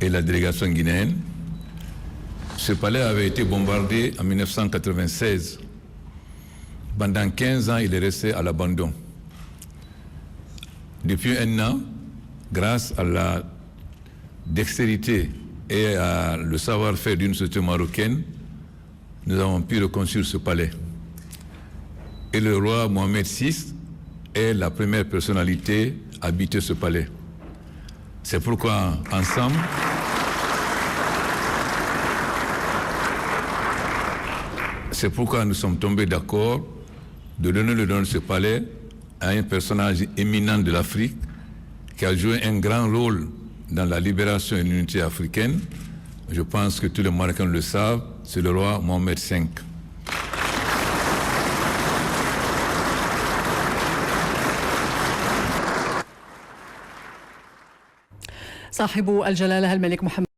et la délégation guinéenne. Ce palais avait été bombardé en 1996. Pendant 15 ans, il est resté à l'abandon. Depuis un an, grâce à la dextérité et à le savoir-faire d'une société marocaine, nous avons pu reconstruire ce palais. Et le roi Mohamed VI est la première personnalité à habiter ce palais. C'est pourquoi, ensemble, nous sommes tombés d'accord de donner le don de ce palais à un personnage éminent de l'Afrique qui a joué un grand rôle dans la libération et l'unité africaine. Je pense que tous les Marocains le savent, c'est le roi Mohamed V. صاحب الجلالة الملك محمد